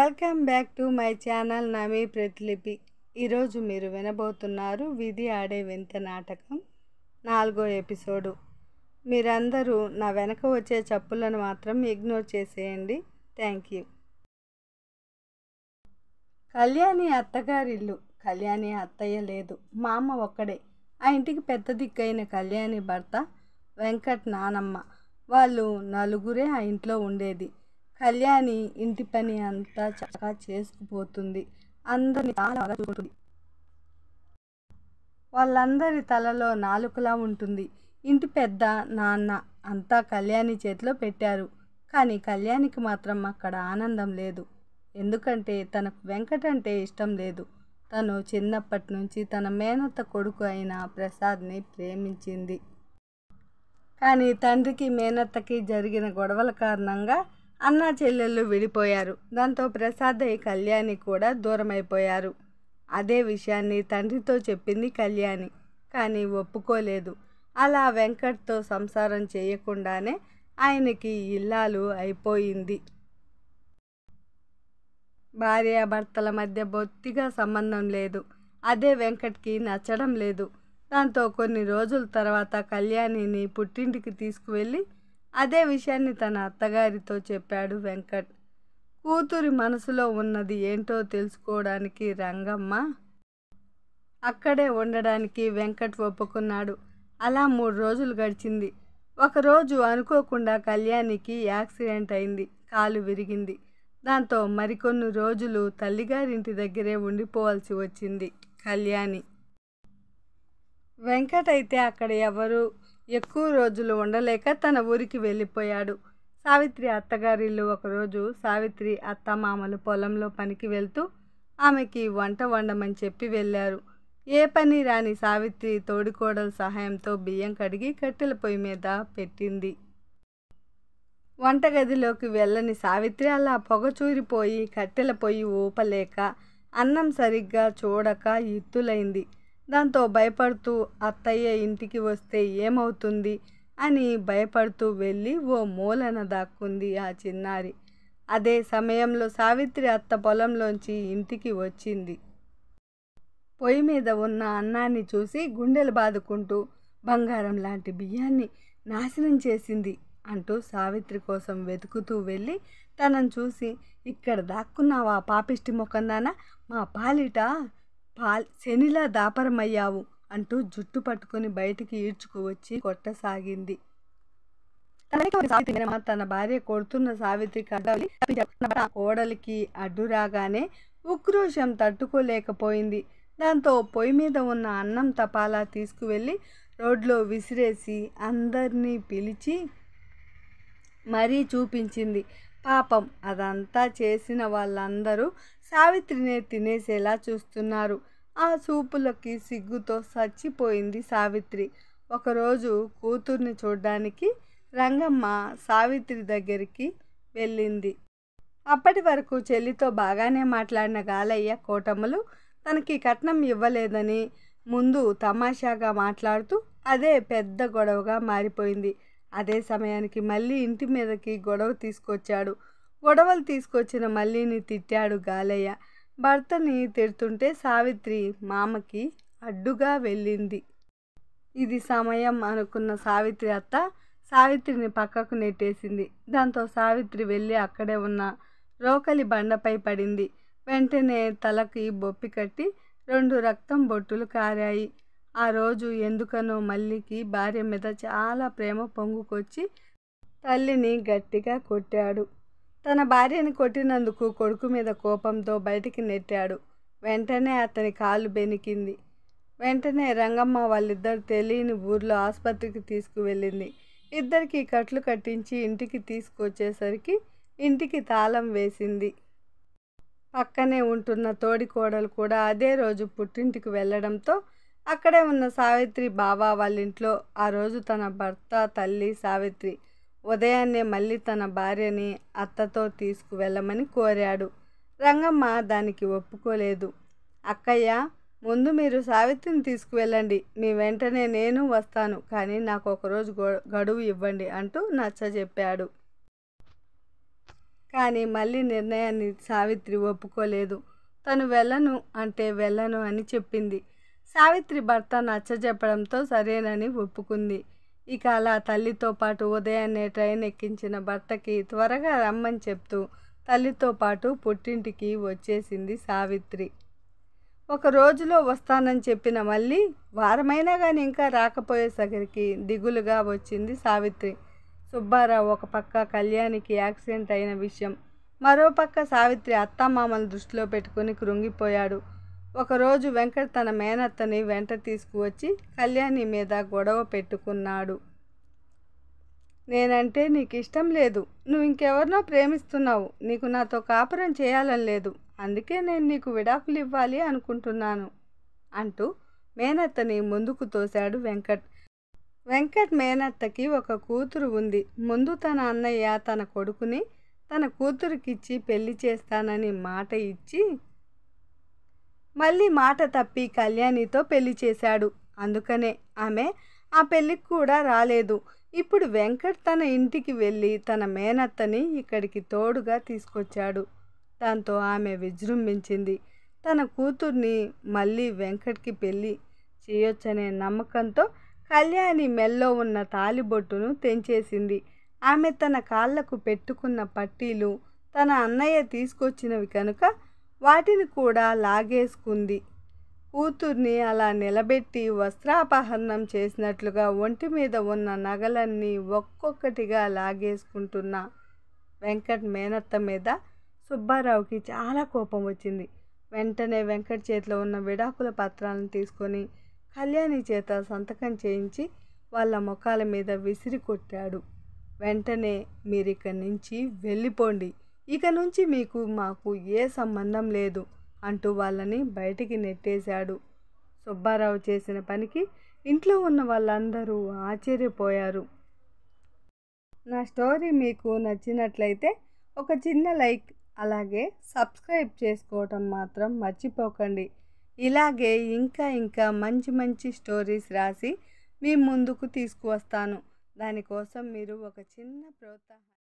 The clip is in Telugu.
Welcome back to my channel నమీ ప్రతిలిపి. ఈరోజు మీరు వినబోతున్నారు విధి ఆడే వింత నాటకం 4వ ఎపిసోడు. మీరందరూ నా వెనక వచ్చే చప్పులను మాత్రం ఇగ్నోర్ చేసేయండి. Thank you. కళ్యాణి అత్తగారిల్లు. కళ్యాణి అత్తయ్య లేదు, మా అమ్మ ఒక్కడే. ఆ ఇంటికి పెద్ద దిక్కైన కళ్యాణి భర్త వెంకట్ నానమ్మ. వాళ్ళు నలుగురే ఆ ఇంట్లో ఉండేది. కళ్యాణి ఇంటి పని అంతా చక్కగా చేసుకుపోతుంది. అందరిని చాలా బాగా చూసుకుంటుంది. వాళ్ళందరి తలలో నాలుకలా ఉంటుంది. ఇంటి పెద్ద నాన్న అంతా కళ్యాణి చేతిలో పెట్టారు. కానీ కళ్యాణికి మాత్రం అక్కడ ఆనందం లేదు. ఎందుకంటే తనకు వెంకట్ అంటే ఇష్టం లేదు. తను చిన్నప్పటి నుంచి తన మేనత్త కొడుకు అయిన ప్రసాద్ని ప్రేమించింది. కానీ తండ్రికి మేనత్తకి జరిగిన గొడవల కారణంగా అన్నా చెల్లెళ్ళు విడిపోయారు. దాంతో ప్రసాద్ కళ్యాణి కూడా దూరమైపోయారు. అదే విషయాన్ని తండ్రితో చెప్పింది కళ్యాణి. కానీ ఒప్పుకోలేదు. అలా వెంకట్తో సంసారం చేయకుండానే ఆయనకి ఇల్లాలు అయిపోయింది. భార్యాభర్తల మధ్య బొత్తిగా సంబంధం లేదు. అదే వెంకట్కి నచ్చడం లేదు. దాంతో కొన్ని రోజుల తర్వాత కళ్యాణిని పుట్టింటికి తీసుకువెళ్ళి అదే విషయాన్ని తన అత్తగారితో చెప్పాడు వెంకట్. కూతురి మనసులో ఉన్నది ఏంటో తెలుసుకోవడానికి రంగమ్మ అక్కడే ఉండడానికి వెంకట్ ఒప్పుకున్నాడు. అలా 3 రోజులు గడిచింది. ఒకరోజు అనుకోకుండా కళ్యాణికి యాక్సిడెంట్ అయింది. కాలు విరిగింది. దాంతో మరికొన్ని రోజులు తల్లిగారింటి దగ్గరే ఉండిపోవాల్సి వచ్చింది కళ్యాణి. వెంకట్ అయితే అక్కడ ఎవరు ఎక్కువ రోజులు ఉండలేక తన ఊరికి వెళ్ళిపోయాడు. సావిత్రి అత్తగారిల్లు. ఒకరోజు సావిత్రి అత్తమామలు పొలంలో పనికి వెళ్తూ ఆమెకి వంట వండమని చెప్పి వెళ్ళారు. ఏ పని రాని సావిత్రి తోడికోడల సహాయంతో బియ్యం కడిగి కట్టెల పొయ్యి మీద పెట్టింది. వంటగదిలోకి వెళ్ళని సావిత్రి అలా పొగచూరిపోయి కట్టెల పొయ్యి ఊపలేక అన్నం సరిగ్గా చూడక ఇత్తులైంది. దాంతో భయపడుతూ అత్తయ్య ఇంటికి వస్తే ఏమవుతుంది అని భయపడుతూ వెళ్ళి ఓ మూలన దాక్కుంది ఆ చిన్నారి. అదే సమయంలో సావిత్రి అత్త పొలంలోంచి ఇంటికి వచ్చింది. పొయ్యి మీద ఉన్న అన్నాన్ని చూసి గుండెలు బాదుకుంటూ బంగారం లాంటి బియ్యాన్ని నాశనం చేసింది అంటూ సావిత్రి కోసం వెతుకుతూ వెళ్ళి తనను చూసి, ఇక్కడ దాక్కున్నావా పాపిష్టి మొకందానా, మా పాలిట శనిలా దాపరమయ్యావు అంటూ జుట్టు పట్టుకుని బయటికి ఈడ్చుకువచ్చి కొట్టసాగింది. తన భార్య కొడుతున్న సావిత్రికి కోడలికి అడ్డు రాగానే ఉక్రోషం తట్టుకోలేకపోయింది. దాంతో పొయ్యి మీద ఉన్న అన్నం తపాలా తీసుకువెళ్ళి రోడ్లో విసిరేసి అందరినీ పిలిచి మరీ చూపించింది. పాపం అదంతా చేసిన వాళ్ళందరూ సావిత్రినే తినేసేలా చూస్తున్నారు. ఆ చూపులకి సిగ్గుతో చచ్చిపోయింది సావిత్రి. ఒకరోజు కూతుర్ని చూడ్డానికి రంగమ్మ సావిత్రి దగ్గరికి వెళ్ళింది. అప్పటి వరకు చెల్లితో బాగానే మాట్లాడిన గాలయ్య కోటమ్మలు తనకి కట్నం ఇవ్వలేదని ముందు తమాషాగా మాట్లాడుతూ అదే పెద్ద గొడవగా మారిపోయింది. అదే సమయానికి మళ్ళీ ఇంటి మీదకి గొడవ తీసుకొచ్చాడు. గొడవలు తీసుకొచ్చిన మళ్ళీని తిట్టాడు గాలయ్య. భర్తని తిడుతుంటే సావిత్రి మామకి అడ్డుగా వెళ్ళింది. ఇది సమయం అనుకున్న సావిత్రి అత్త సావిత్రిని పక్కకు నెట్టేసింది. దాంతో సావిత్రి వెళ్ళి అక్కడే ఉన్న రోకలి బండపై పడింది. వెంటనే తలకి బొప్పి కట్టి 2 రక్తం బొట్టులు కారాయి. ఆ రోజు ఎందుకనో మల్లికి భార్య మీద చాలా ప్రేమ పొంగుకొచ్చి తల్లిని గట్టిగా కొట్టాడు. తన భార్యని కొట్టినందుకు కొడుకు మీద కోపంతో బయటికి నెట్టాడు. వెంటనే అతని కాలు బెనికింది. వెంటనే రంగమ్మ వాళ్ళిద్దరు తెలియని ఊర్లో ఆసుపత్రికి తీసుకువెళ్ళింది. ఇద్దరికి కట్లు కట్టించి ఇంటికి తీసుకొచ్చేసరికి ఇంటికి తాళం వేసింది. పక్కనే ఉంటున్న తోడికోడలు కూడా అదే రోజు పుట్టింటికి వెళ్ళడంతో అక్కడే ఉన్న సావిత్రి బావ వాళ్ళింట్లో ఆ రోజు తన భర్త తల్లి సావిత్రి ఉదయాన్నే మళ్ళీ తన భార్యని అత్తతో తీసుకువెళ్ళమని కోరాడు. రంగమ్మ దానికి ఒప్పుకోలేదు. అక్కయ్య, ముందు మీరు సావిత్రిని తీసుకువెళ్ళండి, మీ వెంటనే నేను వస్తాను, కానీ నాకు ఒకరోజు గడువు ఇవ్వండి అంటూ నచ్చజెప్పాడు. కానీ మళ్ళీ నిర్ణయాన్ని సావిత్రి ఒప్పుకోలేదు. తను వెళ్ళను అంటే వెళ్ళను అని చెప్పింది. సావిత్రి భర్త నచ్చజెప్పడంతో సరేనని ఒప్పుకుంది. ఇక అలా తల్లితో పాటు ఉదయాన్నే ట్రైన్ ఎక్కించిన భర్తకి త్వరగా రమ్మని చెప్తూ తల్లితో పాటు పుట్టింటికి వచ్చేసింది సావిత్రి. ఒక రోజులో వస్తానని చెప్పిన మళ్ళీ వారమైనా కానీ ఇంకా రాకపోయేసరికి దిగులుగా వచ్చింది సావిత్రి. సుబ్బారావు ఒక పక్క కళ్యాణికి యాక్సిడెంట్ అయిన విషయం, మరోపక్క సావిత్రి అత్తామామల దృష్టిలో పెట్టుకుని కృంగిపోయాడు. ఒకరోజు వెంకట్ తన మేనత్తని వెంట తీసుకువచ్చి కళ్యాణి మీద గొడవ పెట్టుకున్నాడు. నేనంటే నీకు ఇష్టం లేదు, నువ్వు ఇంకెవరినో ప్రేమిస్తున్నావు, నీకు నాతో కాపురం చేయాలని లేదు, అందుకే నేను నీకు విడాకులు ఇవ్వాలి అనుకుంటున్నాను అంటూ మేనత్తని ముందుకు తోశాడు వెంకట్. వెంకట్ మేనత్తకి ఒక కూతురు ఉంది. ముందు తన అన్నయ్య తన కొడుకుని తన కూతురికిచ్చి పెళ్లి చేస్తానని మాట ఇచ్చి మళ్ళీ మాట తప్పి కళ్యాణితో పెళ్లి చేశాడు. అందుకనే ఆమె ఆ పెళ్ళికి కూడా రాలేదు. ఇప్పుడు వెంకట్ తన ఇంటికి వెళ్ళి తన మేనత్తని ఇక్కడికి తోడుగా తీసుకొచ్చాడు. దాంతో ఆమె విజృంభించింది. తన కూతుర్ని మళ్ళీ వెంకట్కి పెళ్ళి చేయొచ్చనే నమ్మకంతో కళ్యాణి మెల్లో ఉన్న తాలిబొట్టును తెంచేసింది. ఆమె తన కాళ్లకు పెట్టుకున్న పట్టీలు తన అన్నయ్య తీసుకొచ్చినవి కనుక వాటిని కూడా లాగేసుకుంది. కూతుర్ని అలా నిలబెట్టి వస్త్రాపహరణం చేసినట్లుగా ఒంటి మీద ఉన్న నగలన్నీ ఒక్కొక్కటిగా లాగేసుకుంటున్న వెంకట్ మేనత్త మీద సుబ్బారావుకి చాలా కోపం వచ్చింది. వెంటనే వెంకట్ చేతిలో ఉన్న విడాకుల పత్రాలను తీసుకొని కళ్యాణి చేత సంతకం చేయించి వాళ్ళ ముఖాల మీద విసిరి కొట్టాడు. వెంటనే మీరిక్కడి నుంచి వెళ్ళిపోండి, ఇక నుంచి మీకు మాకు ఏ సంబంధం లేదు అంటూ వాళ్ళని బయటికి నెట్టేశాడు. సుబ్బారావు చేసిన పనికి ఇంట్లో ఉన్న వాళ్ళందరూ ఆశ్చర్యపోయారు. నా స్టోరీ మీకు నచ్చినట్లయితే ఒక చిన్న లైక్, అలాగే సబ్స్క్రైబ్ చేసుకోవటం మాత్రం మర్చిపోకండి. ఇలాగే ఇంకా మంచి మంచి స్టోరీస్ రాసి మీ ముందుకు తీసుకువస్తాను. దానికోసం మీరు ఒక చిన్న ప్రోత్సాహం